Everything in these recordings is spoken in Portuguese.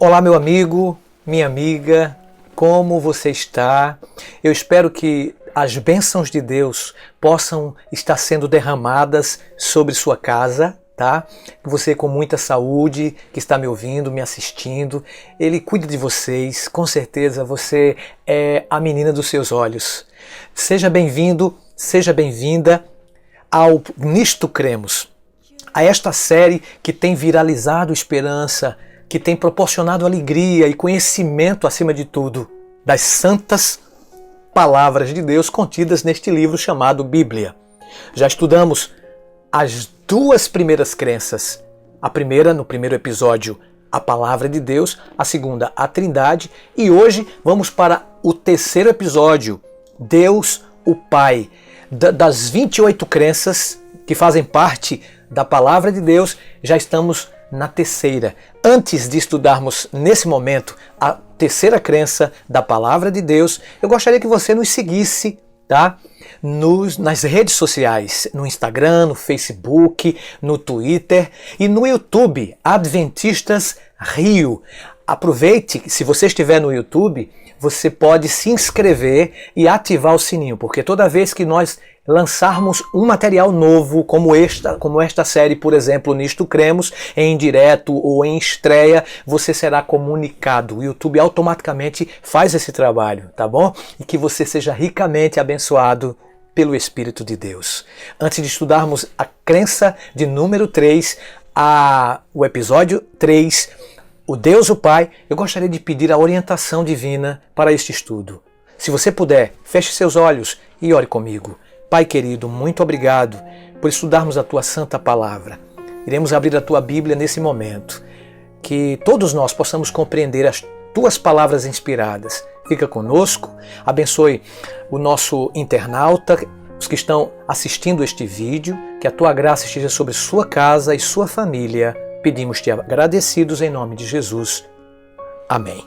Olá, meu amigo, minha amiga, como você está? Eu espero que as bênçãos de Deus possam estar sendo derramadas sobre sua casa, tá? Que você com muita saúde, que está me ouvindo, me assistindo, Ele cuida de vocês, com certeza você é a menina dos seus olhos. Seja bem-vindo, seja bem-vinda ao Nisto Cremos, a esta série que tem viralizado esperança, que tem proporcionado alegria e conhecimento, acima de tudo, das santas palavras de Deus contidas neste livro chamado Bíblia. Já estudamos as duas primeiras crenças. A primeira, no primeiro episódio, a Palavra de Deus. A segunda, a Trindade. E hoje vamos para o terceiro episódio, Deus o Pai. Das 28 crenças que fazem parte da Palavra de Deus, já estamos na terceira. Antes de estudarmos nesse momento a terceira crença da Palavra de Deus, eu gostaria que você nos seguisse, tá? Nas redes sociais, no Instagram, no Facebook, no Twitter e no YouTube, Adventistas Rio. Aproveite, se você estiver no YouTube, você pode se inscrever e ativar o sininho, porque toda vez que nós lançarmos um material novo, como esta série, por exemplo, Nisto Cremos, em direto ou em estreia, você será comunicado. O YouTube automaticamente faz esse trabalho, tá bom? E que você seja ricamente abençoado pelo Espírito de Deus. Antes de estudarmos a crença de número 3, o episódio 3, o Deus o Pai, eu gostaria de pedir a orientação divina para este estudo. Se você puder, feche seus olhos e ore comigo. Pai querido, muito obrigado por estudarmos a Tua Santa Palavra. Iremos abrir a Tua Bíblia nesse momento. Que todos nós possamos compreender as Tuas palavras inspiradas. Fica conosco, abençoe o nosso internauta, os que estão assistindo este vídeo, que a Tua graça esteja sobre sua casa e sua família. Pedimos-te agradecidos em nome de Jesus. Amém.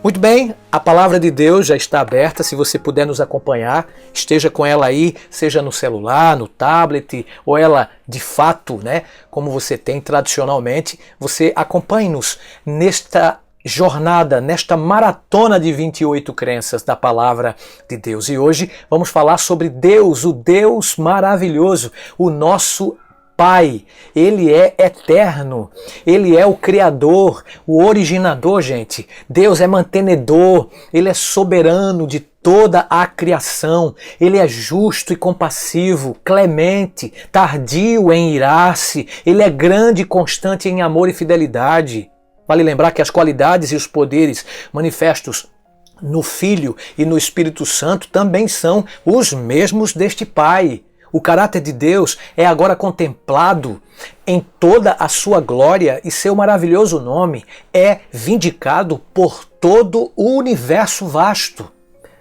Muito bem, a Palavra de Deus já está aberta, se você puder nos acompanhar, esteja com ela aí, seja no celular, no tablet, ou ela de fato, né, como você tem tradicionalmente, você acompanhe-nos nesta jornada, nesta maratona de 28 crenças da Palavra de Deus. E hoje vamos falar sobre Deus, o Deus maravilhoso, o nosso Pai. Ele é eterno, Ele é o Criador, o originador, gente. Deus é mantenedor, Ele é soberano de toda a criação. Ele é justo e compassivo, clemente, tardio em irar-se. Ele é grande e constante em amor e fidelidade. Vale lembrar que as qualidades e os poderes manifestos no Filho e no Espírito Santo também são os mesmos deste Pai. O caráter de Deus é agora contemplado em toda a sua glória e seu maravilhoso nome é vindicado por todo o universo vasto.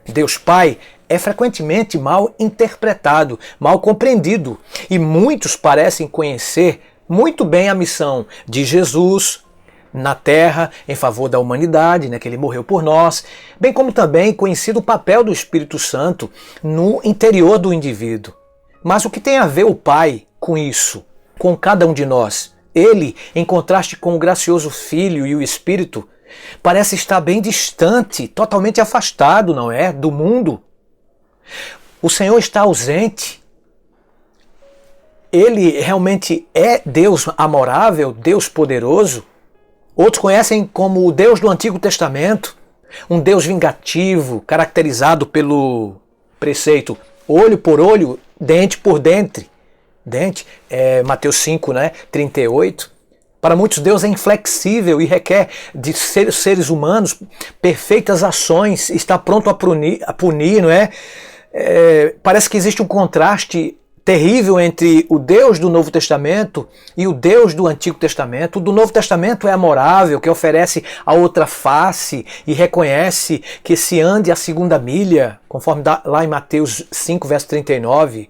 Deus Pai é frequentemente mal interpretado, mal compreendido, e muitos parecem conhecer muito bem a missão de Jesus na Terra, em favor da humanidade, né, que Ele morreu por nós, bem como também conhecido o papel do Espírito Santo no interior do indivíduo. Mas o que tem a ver o Pai com isso, com cada um de nós? Ele, em contraste com o gracioso Filho e o Espírito, parece estar bem distante, totalmente afastado, não é? Do mundo. O Senhor está ausente. Ele realmente é Deus amorável, Deus poderoso. Outros conhecem como o Deus do Antigo Testamento, um Deus vingativo, caracterizado pelo preceito olho por olho, dente por dente. Mateus 5, 38. Para muitos Deus é inflexível e requer de seres humanos perfeitas ações, está pronto a punir, não é? Parece que existe um contraste terrível entre o Deus do Novo Testamento e o Deus do Antigo Testamento. O do Novo Testamento é amorável, que oferece a outra face e reconhece que se ande a segunda milha, conforme lá em Mateus 5, verso 39.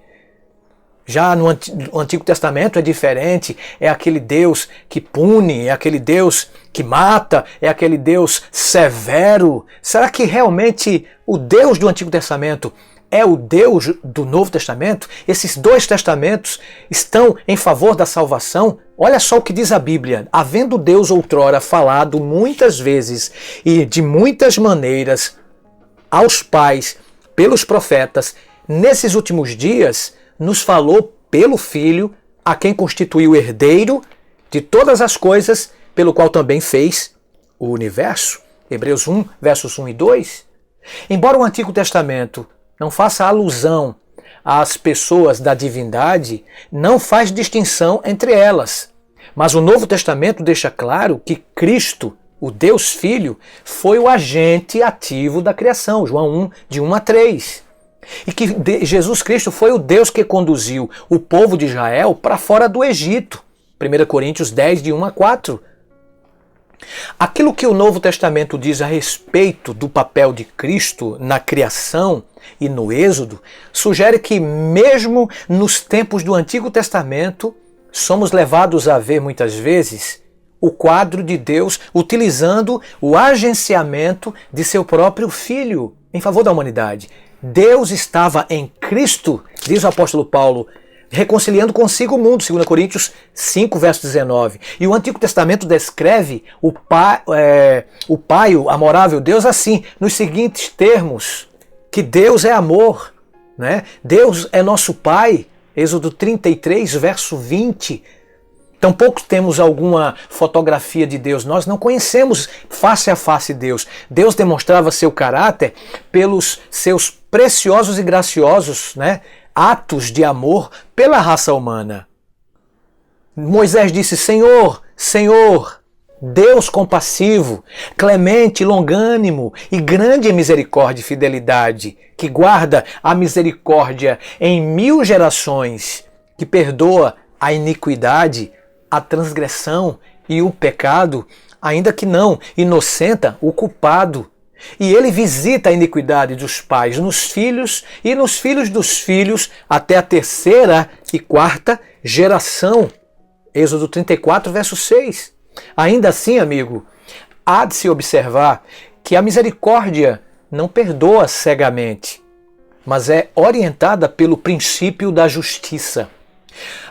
Já no Antigo Testamento é diferente, é aquele Deus que pune, é aquele Deus que mata, é aquele Deus severo. Será que realmente o Deus do Antigo Testamento é o Deus do Novo Testamento, esses dois testamentos estão em favor da salvação. Olha só o que diz a Bíblia. Havendo Deus outrora falado muitas vezes e de muitas maneiras aos pais pelos profetas, nesses últimos dias nos falou pelo Filho, a quem constituiu herdeiro de todas as coisas, pelo qual também fez o universo. Hebreus 1, versos 1 e 2. Embora o Antigo Testamento não faça alusão às pessoas da divindade, não faz distinção entre elas. Mas o Novo Testamento deixa claro que Cristo, o Deus Filho, foi o agente ativo da criação, João 1, de 1 a 3. E que Jesus Cristo foi o Deus que conduziu o povo de Israel para fora do Egito, 1 Coríntios 10, de 1 a 4. Aquilo que o Novo Testamento diz a respeito do papel de Cristo na criação e no Êxodo, sugere que mesmo nos tempos do Antigo Testamento, somos levados a ver muitas vezes o quadro de Deus utilizando o agenciamento de seu próprio Filho em favor da humanidade. Deus estava em Cristo, diz o apóstolo Paulo, reconciliando consigo o mundo, 2 Coríntios 5, verso 19. E o Antigo Testamento descreve o Pai, o amorável Deus, assim, nos seguintes termos, que Deus é amor, né? Deus é nosso Pai, Êxodo 33, verso 20. Tampouco temos alguma fotografia de Deus, nós não conhecemos face a face Deus. Deus demonstrava seu caráter pelos seus preciosos e graciosos, né, atos de amor pela raça humana. Moisés disse: Senhor, Senhor, Deus compassivo, clemente, longânimo e grande em misericórdia e fidelidade, que guarda a misericórdia em 1000 gerações, que perdoa a iniquidade, a transgressão e o pecado, ainda que não inocenta o culpado. E ele visita a iniquidade dos pais nos filhos e nos filhos dos filhos até a 3ª e 4ª geração. Êxodo 34, verso 6. Ainda assim, amigo, há de se observar que a misericórdia não perdoa cegamente, mas é orientada pelo princípio da justiça.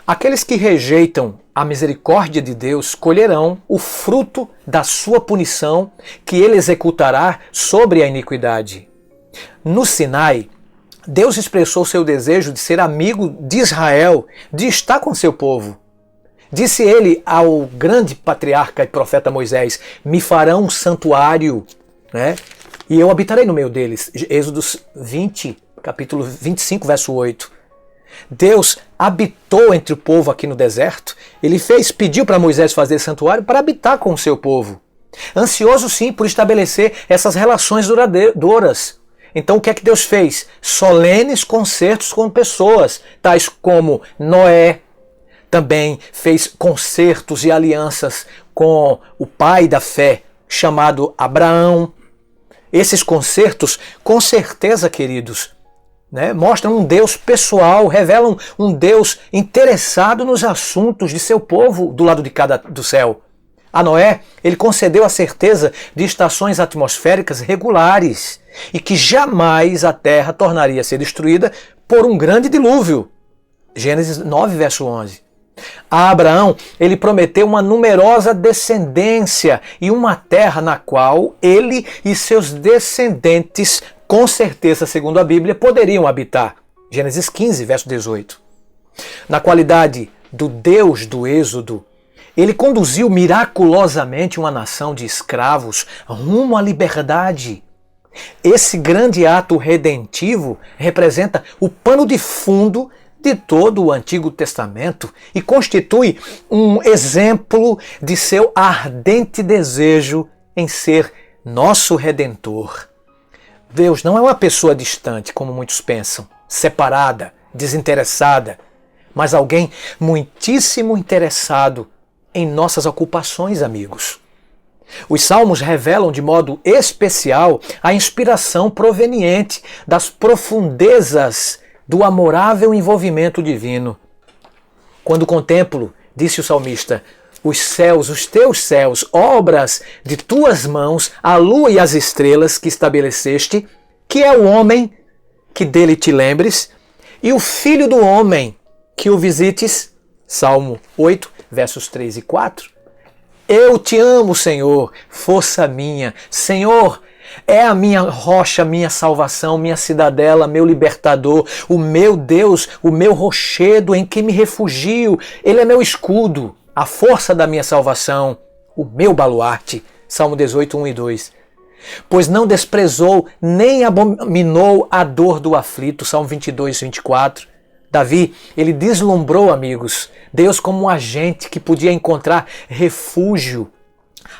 Aqueles que rejeitam a misericórdia de Deus colherão o fruto da sua punição que ele executará sobre a iniquidade. No Sinai, Deus expressou seu desejo de ser amigo de Israel, de estar com seu povo. Disse ele ao grande patriarca e profeta Moisés: me farão um santuário, né? E eu habitarei no meio deles. Êxodo 20, capítulo 25, verso 8. Deus habitou entre o povo aqui no deserto. Ele pediu para Moisés fazer santuário para habitar com o seu povo. Ansioso sim por estabelecer essas relações duradouras. Então o que é que Deus fez? Solenes concertos com pessoas, tais como Noé. Também fez concertos e alianças com o pai da fé, chamado Abraão. Esses concertos, com certeza, queridos, né, mostram um Deus pessoal, revelam um Deus interessado nos assuntos de seu povo do lado de cá do céu. A Noé, ele concedeu a certeza de estações atmosféricas regulares e que jamais a terra tornaria a ser destruída por um grande dilúvio. Gênesis 9, verso 11. A Abraão, ele prometeu uma numerosa descendência e uma terra na qual ele e seus descendentes, com certeza, segundo a Bíblia, poderiam habitar. Gênesis 15, verso 18. Na qualidade do Deus do Êxodo, ele conduziu miraculosamente uma nação de escravos rumo à liberdade. Esse grande ato redentivo representa o pano de fundo de todo o Antigo Testamento e constitui um exemplo de seu ardente desejo em ser nosso Redentor. Deus não é uma pessoa distante, como muitos pensam, separada, desinteressada, mas alguém muitíssimo interessado em nossas ocupações, amigos. Os Salmos revelam de modo especial a inspiração proveniente das profundezas do amorável envolvimento divino. Quando contemplo, disse o salmista, os céus, os teus céus, obras de tuas mãos, a lua e as estrelas que estabeleceste, que é o homem que dele te lembres, e o Filho do Homem, que o visites. Salmo 8, versos 3 e 4. Eu te amo, Senhor, força minha. Senhor, é a minha rocha, minha salvação, minha cidadela, meu libertador, o meu Deus, o meu rochedo em que me refugio. Ele é meu escudo, a força da minha salvação, o meu baluarte. Salmo 18, 1 e 2. Pois não desprezou nem abominou a dor do aflito. Salmo 22, 24. Davi, ele deslumbrou, amigos, Deus como um agente que podia encontrar refúgio.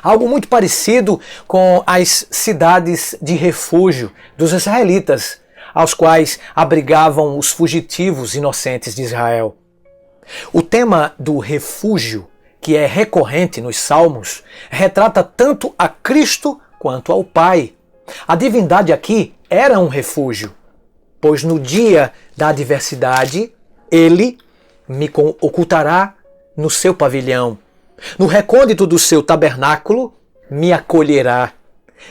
Algo muito parecido com as cidades de refúgio dos israelitas, aos quais abrigavam os fugitivos inocentes de Israel. O tema do refúgio, que é recorrente nos Salmos, retrata tanto a Cristo quanto ao Pai. A divindade aqui era um refúgio, pois no dia da adversidade, ele me ocultará no seu pavilhão. No recôndito do seu tabernáculo, me acolherá.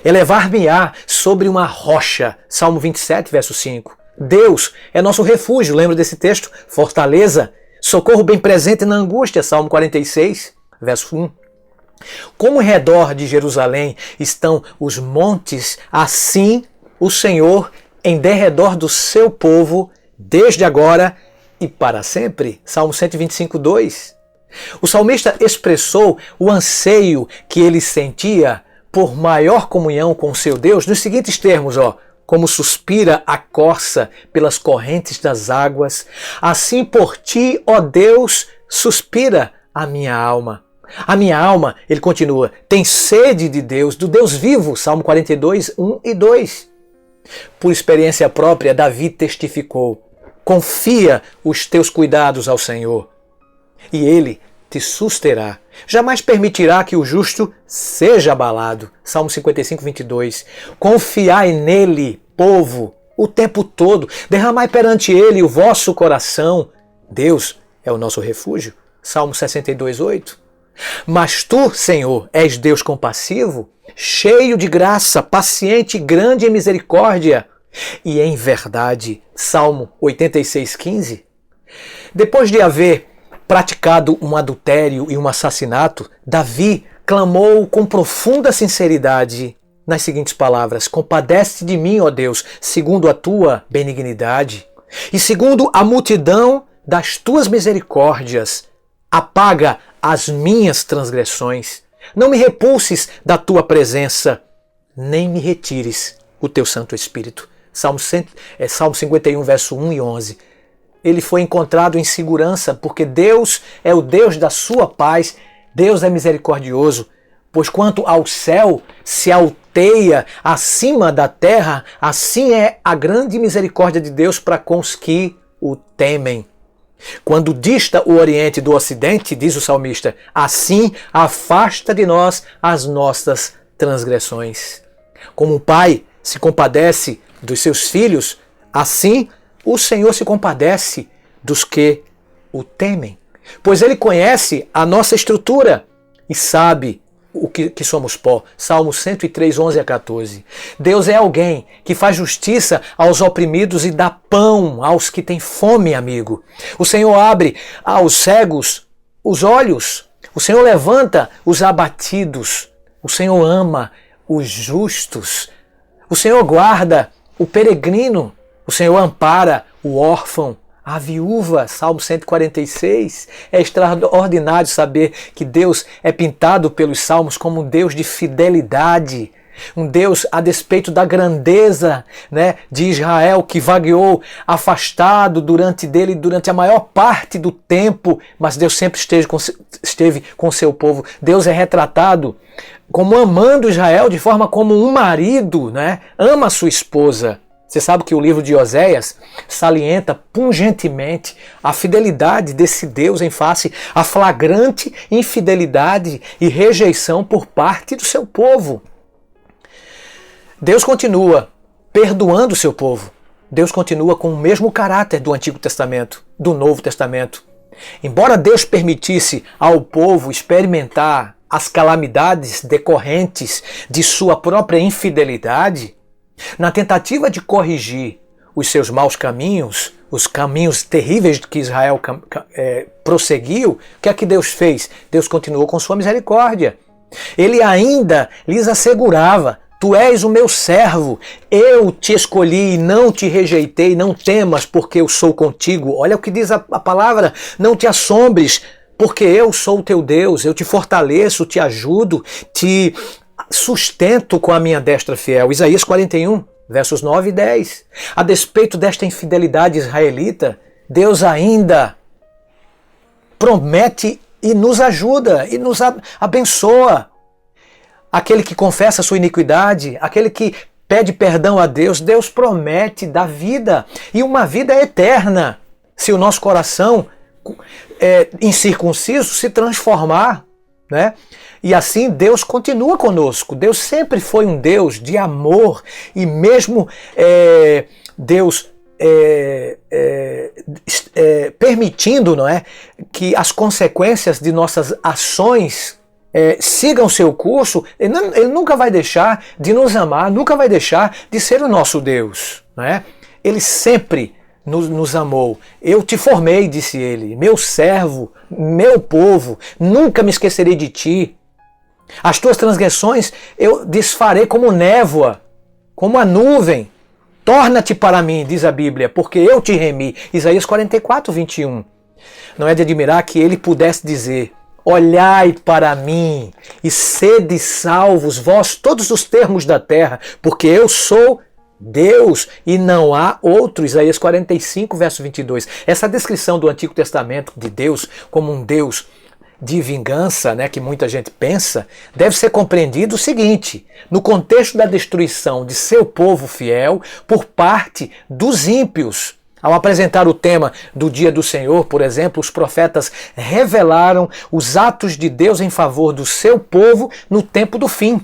Elevar-me-á sobre uma rocha. Salmo 27, verso 5. Deus é nosso refúgio, lembra desse texto? Fortaleza, socorro bem presente na angústia. Salmo 46, verso 1. Como ao redor de Jerusalém estão os montes, assim o Senhor em derredor do seu povo, desde agora e para sempre. Salmo 125, 2. O salmista expressou o anseio que ele sentia por maior comunhão com seu Deus nos seguintes termos, como suspira a corça pelas correntes das águas, assim por ti, ó Deus, suspira a minha alma. A minha alma, ele continua, tem sede de Deus, do Deus vivo. Salmo 42, 1 e 2. Por experiência própria, Davi testificou: confia os teus cuidados ao Senhor, e ele te susterá. Jamais permitirá que o justo seja abalado. Salmo 55, 22. Confiai nele, povo, o tempo todo. Derramai perante ele o vosso coração. Deus é o nosso refúgio. Salmo 62, 8. Mas tu, Senhor, és Deus compassivo, cheio de graça, paciente e grande em misericórdia, e em verdade. Salmo 86, 15. Depois de haver praticado um adultério e um assassinato, Davi clamou com profunda sinceridade nas seguintes palavras: compadece de mim, ó Deus, segundo a tua benignidade, e segundo a multidão das tuas misericórdias, apaga as minhas transgressões. Não me repulses da tua presença, nem me retires o teu Santo Espírito. Salmo 51, verso 1 e 11. Ele foi encontrado em segurança porque Deus é o Deus da sua paz. Deus é misericordioso, pois quanto ao céu se alteia acima da terra, assim é a grande misericórdia de Deus para com os que o temem. Quando dista o Oriente do Ocidente, diz o salmista, assim afasta de nós as nossas transgressões. Como um pai se compadece dos seus filhos, assim o Senhor se compadece dos que o temem. Pois ele conhece a nossa estrutura e sabe o que somos pó. Salmo 103, 11 a 14. Deus é alguém que faz justiça aos oprimidos e dá pão aos que têm fome, amigo. O Senhor abre aos cegos os olhos. O Senhor levanta os abatidos. O Senhor ama os justos. O Senhor guarda o peregrino. O Senhor ampara o órfão, a viúva. Salmo 146. É extraordinário saber que Deus é pintado pelos Salmos como um Deus de fidelidade. Um Deus a despeito da grandeza, de Israel, que vagueou afastado durante a maior parte do tempo, mas Deus sempre esteve com o seu povo. Deus é retratado como amando Israel de forma como um marido ama a sua esposa. Você sabe que o livro de Oséias salienta pungentemente a fidelidade desse Deus em face à flagrante infidelidade e rejeição por parte do seu povo. Deus continua perdoando o seu povo. Deus continua com o mesmo caráter do Antigo Testamento, do Novo Testamento. Embora Deus permitisse ao povo experimentar as calamidades decorrentes de sua própria infidelidade, na tentativa de corrigir os seus maus caminhos, os caminhos terríveis que Israel prosseguiu, o que é que Deus fez? Deus continuou com sua misericórdia. Ele ainda lhes assegurava: tu és o meu servo, eu te escolhi e não te rejeitei, não temas, porque eu sou contigo. Olha o que diz a palavra: não te assombres, porque eu sou o teu Deus, eu te fortaleço, te ajudo, te sustento com a minha destra fiel. Isaías 41, versos 9 e 10. A despeito desta infidelidade israelita, Deus ainda promete e nos ajuda e nos abençoa. Aquele que confessa a sua iniquidade, aquele que pede perdão a Deus, Deus promete dar vida, e uma vida eterna, se o nosso coração incircunciso se transformar, né? E assim Deus continua conosco. Deus sempre foi um Deus de amor, e mesmo Deus permitindo, não é, que as consequências de nossas ações sigam seu curso, ele nunca vai deixar de nos amar, nunca vai deixar de ser o nosso Deus, não é? Ele sempre nos amou. Eu te formei, disse ele, meu servo, meu povo, nunca me esquecerei de ti. As tuas transgressões eu desfarei como névoa, como a nuvem. Torna-te para mim, diz a Bíblia, porque eu te remi. Isaías 44, 21. Não é de admirar que ele pudesse dizer: olhai para mim e sede salvos, vós todos os termos da terra, porque eu sou Deus e não há outro. Isaías 45, verso 22. Essa descrição do Antigo Testamento de Deus como um Deus de vingança, né, que muita gente pensa, deve ser compreendido o seguinte: no contexto da destruição de seu povo fiel por parte dos ímpios. Ao apresentar o tema do Dia do Senhor, por exemplo, os profetas revelaram os atos de Deus em favor do seu povo no tempo do fim.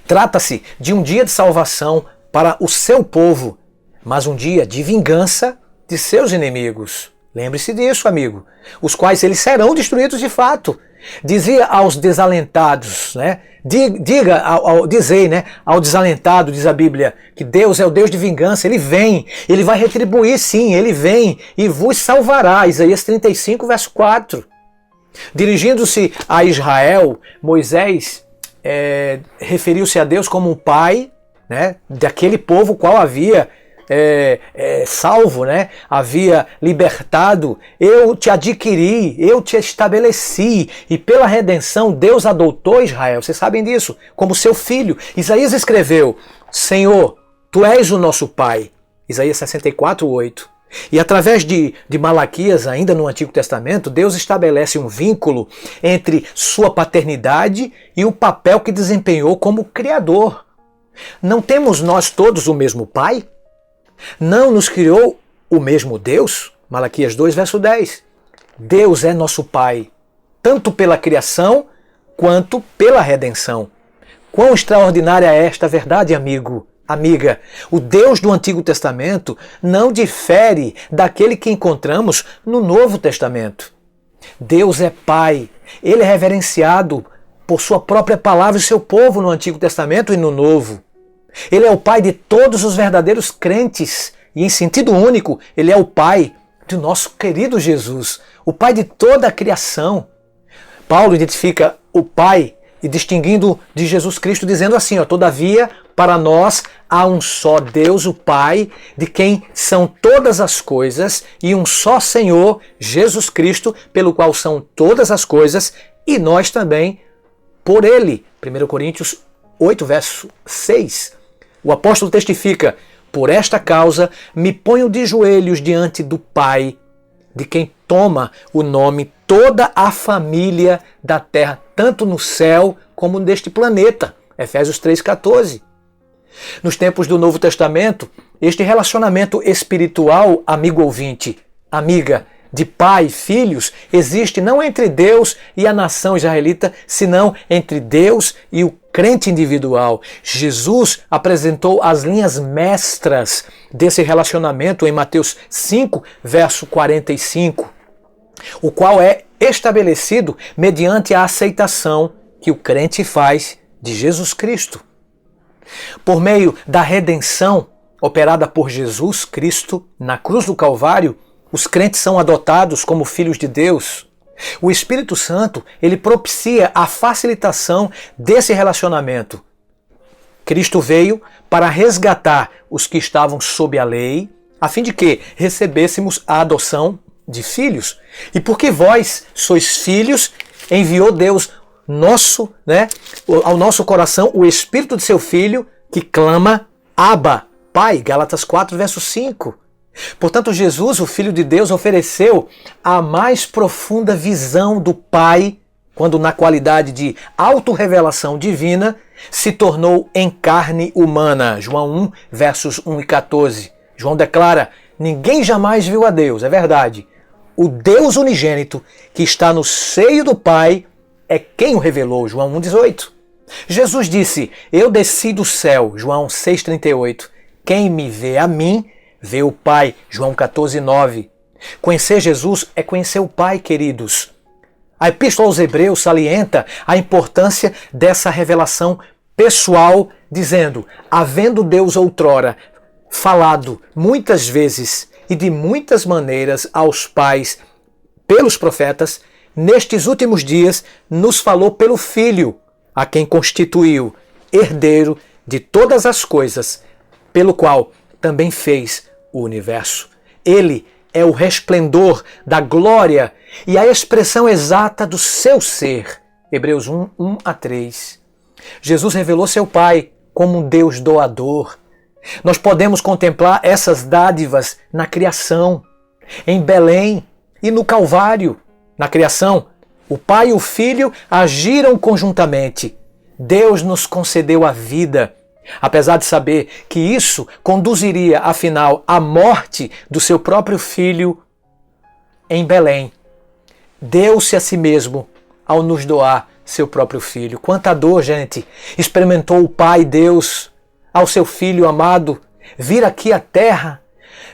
Trata-se de um dia de salvação para o seu povo, mas um dia de vingança de seus inimigos. Lembre-se disso, amigo, os quais eles serão destruídos de fato. Dizia aos desalentados, né? Dizei, né, ao desalentado, diz a Bíblia, que Deus é o Deus de vingança, Ele vem, Ele vai retribuir, sim, Ele vem e vos salvará. Isaías 35, verso 4. Dirigindo-se a Israel, Moisés referiu-se a Deus como um pai, né, daquele povo qual havia salvo, né? Havia libertado. Eu te adquiri, eu te estabeleci, e pela redenção Deus adotou Israel, vocês sabem disso, como seu filho. Isaías escreveu: Senhor, tu és o nosso pai. Isaías 64, 8. E através de Malaquias, ainda no Antigo Testamento, Deus estabelece um vínculo entre sua paternidade e o papel que desempenhou como Criador. Não temos nós todos o mesmo pai? Não nos criou o mesmo Deus? Malaquias 2, verso 10. Deus é nosso Pai, tanto pela criação quanto pela redenção. Quão extraordinária é esta verdade, amigo, amiga. O Deus do Antigo Testamento não difere daquele que encontramos no Novo Testamento. Deus é Pai. Ele é reverenciado por sua própria palavra e seu povo no Antigo Testamento e no Novo. Ele é o Pai de todos os verdadeiros crentes e, em sentido único, Ele é o Pai do nosso querido Jesus, o Pai de toda a criação. Paulo identifica o Pai e distinguindo de Jesus Cristo, dizendo assim: todavia, para nós há um só Deus, o Pai, de quem são todas as coisas, e um só Senhor, Jesus Cristo, pelo qual são todas as coisas, e nós também por Ele. 1 Coríntios 8, verso 6. O apóstolo testifica: por esta causa me ponho de joelhos diante do Pai, de quem toma o nome toda a família da terra, tanto no céu como neste planeta. Efésios 3,14. Nos tempos do Novo Testamento, este relacionamento espiritual, amigo ouvinte, amiga, de pai e filhos, existe não entre Deus e a nação israelita, senão entre Deus e o crente individual. Jesus apresentou as linhas mestras desse relacionamento em Mateus 5, verso 45, o qual é estabelecido mediante a aceitação que o crente faz de Jesus Cristo. Por meio da redenção, operada por Jesus Cristo na cruz do Calvário, os crentes são adotados como filhos de Deus. O Espírito Santo, ele propicia a facilitação desse relacionamento. Cristo veio para resgatar os que estavam sob a lei, a fim de que recebêssemos a adoção de filhos. E porque vós sois filhos, enviou Deus ao nosso coração o Espírito de seu Filho, que clama, Abba, Pai. Gálatas 4, verso 5. Portanto, Jesus, o Filho de Deus, ofereceu a mais profunda visão do Pai, quando na qualidade de autorrevelação divina, se tornou em carne humana. João 1, versos 1 e 14. João declara, ninguém jamais viu a Deus, é verdade. O Deus unigênito, que está no seio do Pai, é quem o revelou. João 1, 18. Jesus disse, eu desci do céu. João 6, 38. Quem me vê a mim, vê o Pai. João 14, 9. Conhecer Jesus é conhecer o Pai, queridos. A Epístola aos Hebreus salienta a importância dessa revelação pessoal, dizendo, havendo Deus outrora falado muitas vezes e de muitas maneiras aos pais pelos profetas, nestes últimos dias nos falou pelo Filho, a quem constituiu herdeiro de todas as coisas, pelo qual também fez o universo. Ele é o resplendor da glória e a expressão exata do seu ser. Hebreus 1, 1 a 3. Jesus revelou seu Pai como um Deus doador. Nós podemos contemplar essas dádivas na criação, em Belém e no Calvário. Na criação, o Pai e o Filho agiram conjuntamente. Deus nos concedeu a vida, apesar de saber que isso conduziria, afinal, à morte do seu próprio Filho em Belém. Deu-se a si mesmo ao nos doar seu próprio Filho. Quanta dor, gente, experimentou o Pai Deus ao seu Filho amado vir aqui à Terra,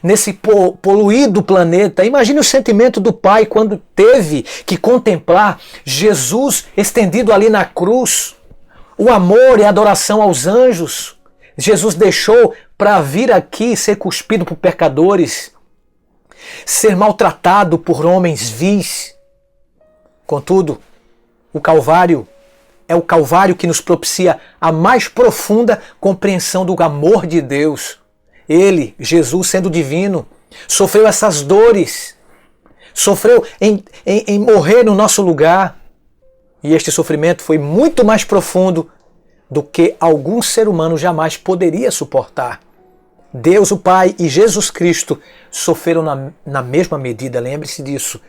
nesse poluído planeta. Imagine o sentimento do Pai quando teve que contemplar Jesus estendido ali na cruz. O amor e a adoração aos anjos. Jesus deixou para vir aqui ser cuspido por pecadores, ser maltratado por homens vis. Contudo, o Calvário é o Calvário que nos propicia a mais profunda compreensão do amor de Deus. Ele, Jesus, sendo divino, sofreu essas dores, sofreu em morrer no nosso lugar. E este sofrimento foi muito mais profundo do que algum ser humano jamais poderia suportar. Deus, o Pai e Jesus Cristo sofreram na mesma medida, lembre-se disso.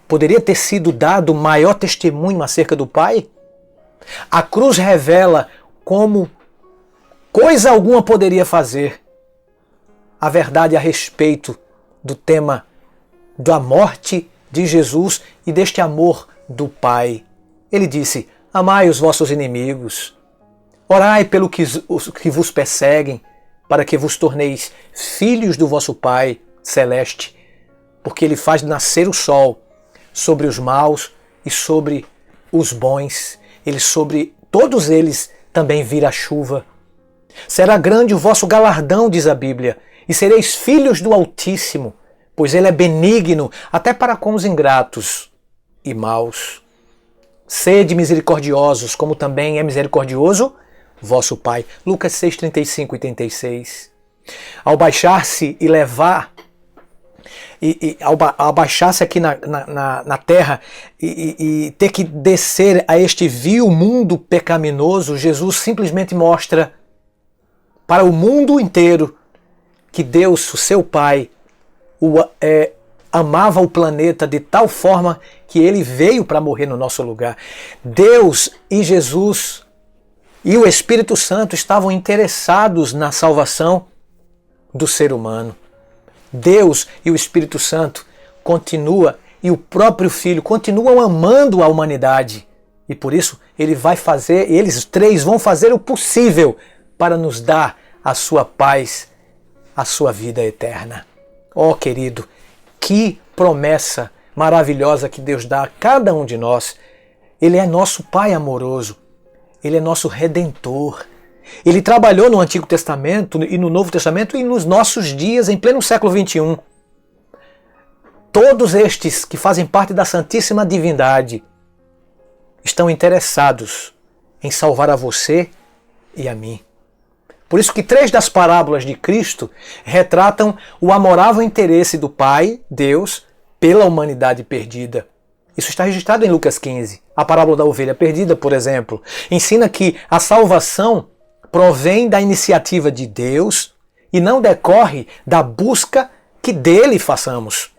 Poderia ter sido dado maior testemunho acerca do Pai? A cruz revela como coisa alguma poderia fazer a verdade a respeito do tema da morte de Jesus e deste amor do Pai. Ele disse, amai os vossos inimigos, orai pelo que vos perseguem, para que vos torneis filhos do vosso Pai celeste, porque Ele faz nascer o sol sobre os maus e sobre os bons. Sobre todos eles também vira a chuva. Será grande o vosso galardão, diz a Bíblia, e sereis filhos do Altíssimo, pois Ele é benigno até para com os ingratos e maus. Sede misericordiosos, como também é misericordioso vosso Pai. Lucas 6, 35 e 36. Ao baixar-se e levar, ao baixar-se aqui na terra e ter que descer a este vil mundo pecaminoso, Jesus simplesmente mostra para o mundo inteiro que Deus, o seu Pai, amava o planeta de tal forma que Ele veio para morrer no nosso lugar. Deus e Jesus e o Espírito Santo estavam interessados na salvação do ser humano. Deus e o Espírito Santo e o próprio Filho continuam amando a humanidade. E por isso eles três vão fazer o possível para nos dar a sua paz, a sua vida eterna. Oh, querido, que promessa maravilhosa que Deus dá a cada um de nós. Ele é nosso Pai amoroso. Ele é nosso Redentor. Ele trabalhou no Antigo Testamento e no Novo Testamento e nos nossos dias, em pleno século XXI. Todos estes que fazem parte da Santíssima Divindade estão interessados em salvar a você e a mim. Por isso que 3 das parábolas de Cristo retratam o amorável interesse do Pai, Deus, pela humanidade perdida. Isso está registrado em Lucas 15. A parábola da ovelha perdida, por exemplo, ensina que a salvação provém da iniciativa de Deus e não decorre da busca que dele façamos.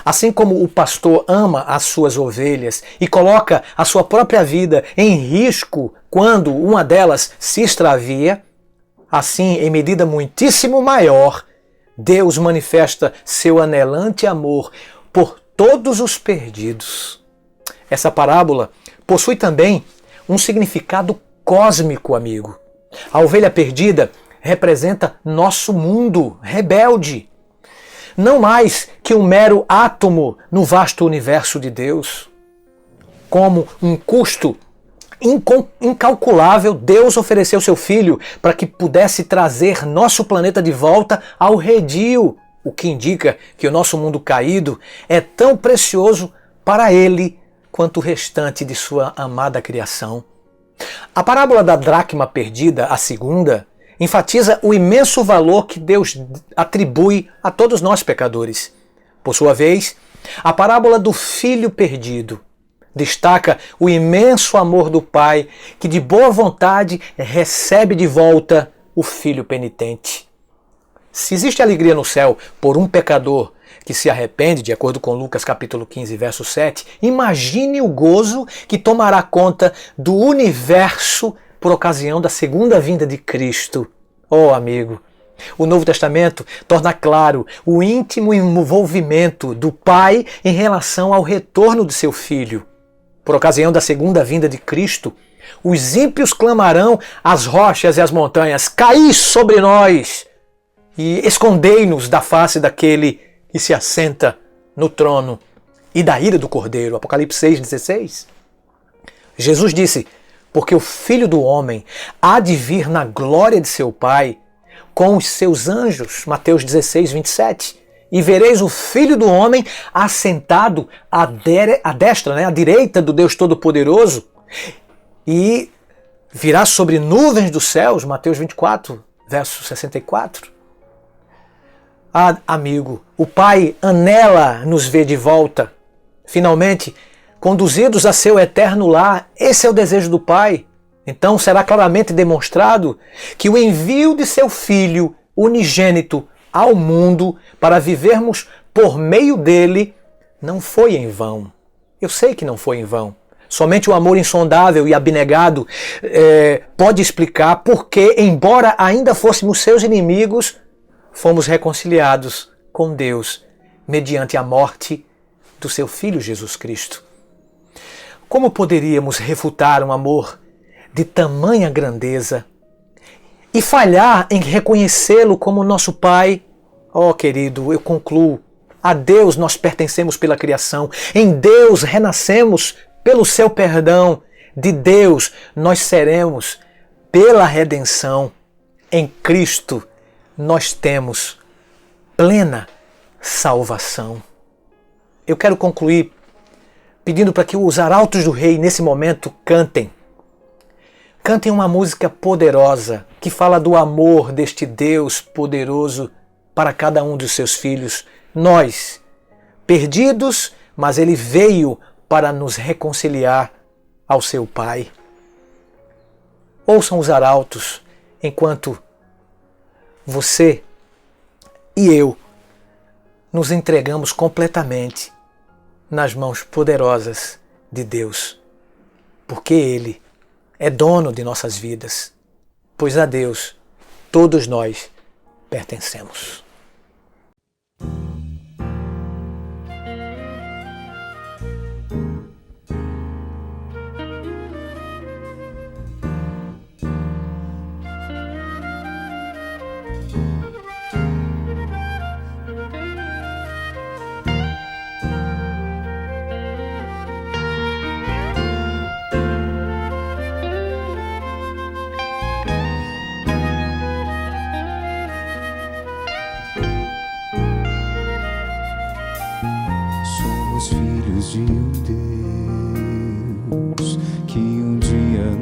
Assim como o pastor ama as suas ovelhas e coloca a sua própria vida em risco quando uma delas se extravia, assim, em medida muitíssimo maior, Deus manifesta seu anelante amor por todos os perdidos. Essa parábola possui também um significado cósmico, amigo. A ovelha perdida representa nosso mundo rebelde. Não mais que um mero átomo no vasto universo de Deus. Como um custo incalculável, Deus ofereceu seu Filho para que pudesse trazer nosso planeta de volta ao redil, o que indica que o nosso mundo caído é tão precioso para Ele quanto o restante de sua amada criação. A parábola da dracma perdida, a segunda, enfatiza o imenso valor que Deus atribui a todos nós pecadores. Por sua vez, a parábola do filho perdido destaca o imenso amor do Pai que de boa vontade recebe de volta o filho penitente. Se existe alegria no céu por um pecador que se arrepende, de acordo com Lucas capítulo 15, verso 7, imagine o gozo que tomará conta do universo por ocasião da segunda vinda de Cristo. Oh, amigo, o Novo Testamento torna claro o íntimo envolvimento do Pai em relação ao retorno de seu Filho. Por ocasião da segunda vinda de Cristo, os ímpios clamarão às rochas e às montanhas: caí sobre nós e escondei-nos da face daquele que se assenta no trono e da ira do Cordeiro. Apocalipse 6,16. Jesus disse: porque o Filho do Homem há de vir na glória de seu Pai com os seus anjos. Mateus 16, 27. E vereis o Filho do Homem assentado à destra, à direita do Deus Todo-Poderoso, e virá sobre nuvens dos céus. Mateus 24, verso 64. Ah, amigo, o Pai anela nos ver de volta, finalmente conduzidos a seu eterno lar. Esse é o desejo do Pai. Então será claramente demonstrado que o envio de seu Filho unigênito ao mundo para vivermos por meio dele não foi em vão. Eu sei que não foi em vão. Somente o amor insondável e abnegado pode explicar por que, embora ainda fôssemos seus inimigos, fomos reconciliados com Deus mediante a morte do seu Filho Jesus Cristo. Como poderíamos refutar um amor de tamanha grandeza e falhar em reconhecê-lo como nosso Pai? Oh, querido, eu concluo. A Deus nós pertencemos pela criação. Em Deus renascemos pelo seu perdão. De Deus nós seremos pela redenção. Em Cristo nós temos plena salvação. Eu quero concluir pedindo para que os arautos do rei, nesse momento, cantem. Cantem uma música poderosa que fala do amor deste Deus poderoso para cada um dos seus filhos. Nós, perdidos, mas Ele veio para nos reconciliar ao seu Pai. Ouçam os arautos enquanto você e eu nos entregamos completamente nas mãos poderosas de Deus, porque Ele é dono de nossas vidas, pois a Deus todos nós pertencemos.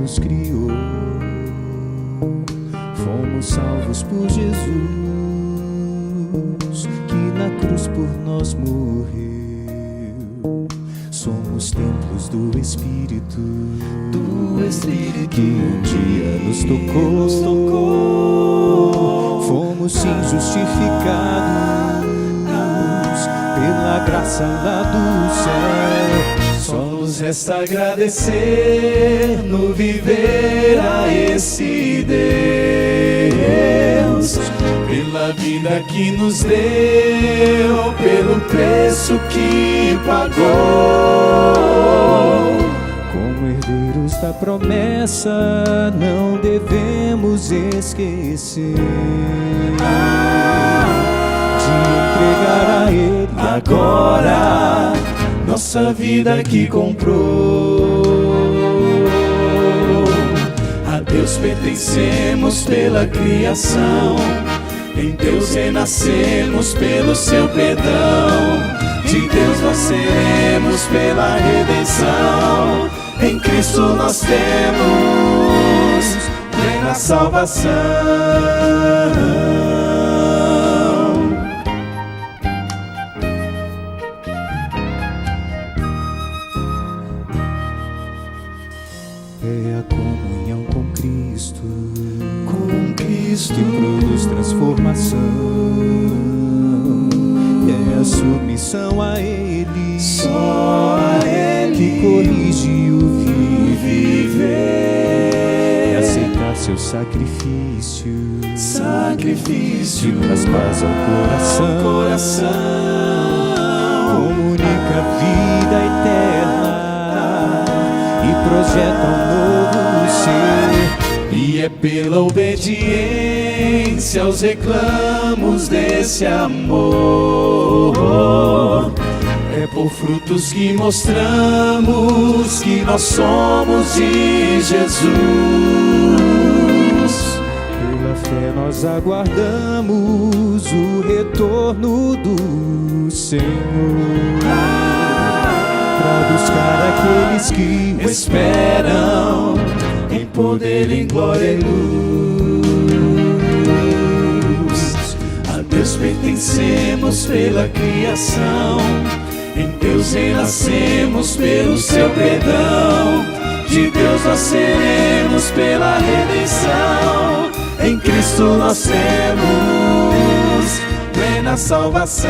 nos criou. Fomos salvos por Jesus, que na cruz por nós morreu. Somos templos do Espírito, que um dia nos tocou. Fomos sim justificados pela graça lá do céu. Só nos resta agradecer no viver a esse Deus, pela vida que nos deu, pelo preço que pagou. Como herdeiros da promessa, não devemos esquecer de entregar a Ele agora nossa vida que comprou. A Deus pertencemos pela criação, em Deus renascemos pelo seu perdão, de Deus nós seremos pela redenção. Em Cristo nós temos plena salvação. É a comunhão com Cristo que produz transformação. É a submissão a Ele, só a Ele, que corrige o viver. É aceitar seu sacrifício, que traz paz ao coração. Comunica a vida eterna e projeta um novo ser. E é pela obediência aos reclamos desse amor, é por frutos que mostramos que nós somos de Jesus. Pela fé nós aguardamos o retorno do Senhor, para buscar aqueles que o esperam em poder, em glória e luz. A Deus pertencemos pela criação, em Deus renascemos pelo seu perdão, de Deus nós seremos pela redenção. Em Cristo nós temos plena salvação.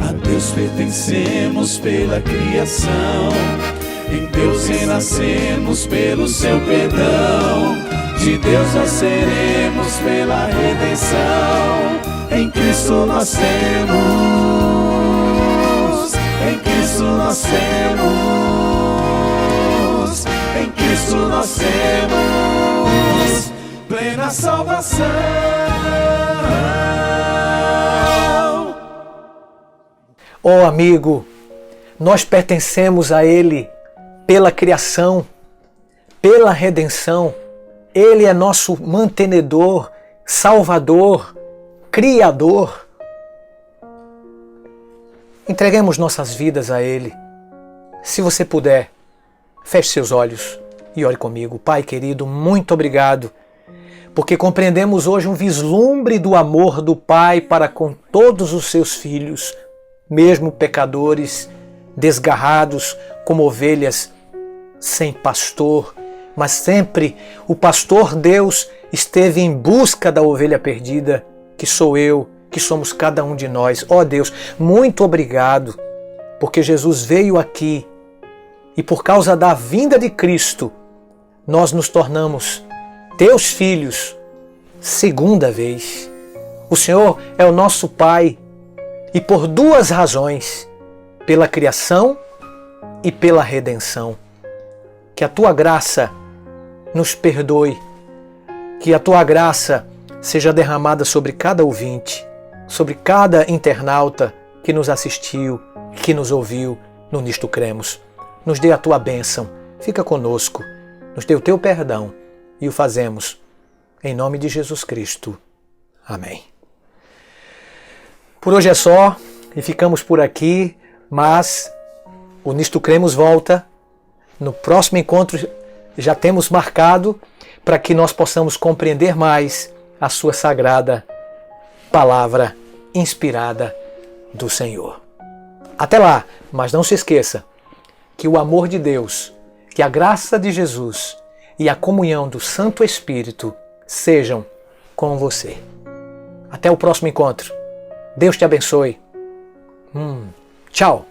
A Deus pertencemos pela criação, em Deus renascemos pelo seu perdão, de Deus nós seremos pela redenção. Em Cristo nós temos, em Cristo nós temos, em Cristo nós temos plena salvação. Oh amigo, nós pertencemos a Ele pela criação, pela redenção. Ele é nosso mantenedor, salvador, criador. Entreguemos nossas vidas a Ele. Se você puder, feche seus olhos e ore comigo. Pai querido, muito obrigado, porque compreendemos hoje um vislumbre do amor do Pai para com todos os seus filhos, mesmo pecadores, desgarrados como ovelhas sem pastor, mas sempre o pastor Deus esteve em busca da ovelha perdida, que sou eu, que somos cada um de nós. Ó Deus, muito obrigado, porque Jesus veio aqui e por causa da vinda de Cristo, nós nos tornamos teus filhos segunda vez. O Senhor é o nosso Pai e por duas razões, pela criação e pela redenção. Que a Tua graça nos perdoe, que a Tua graça seja derramada sobre cada ouvinte, sobre cada internauta que nos assistiu, que nos ouviu no Nisto Cremos. Nos dê a Tua bênção, fica conosco, nos dê o Teu perdão e o fazemos em nome de Jesus Cristo. Amém. Por hoje é só e ficamos por aqui, mas o Nisto Cremos volta No próximo encontro já temos marcado para que nós possamos compreender mais a sua sagrada palavra inspirada do Senhor. Até lá, mas não se esqueça que o amor de Deus, que a graça de Jesus e a comunhão do Santo Espírito sejam com você. Até o próximo encontro. Deus te abençoe. Tchau.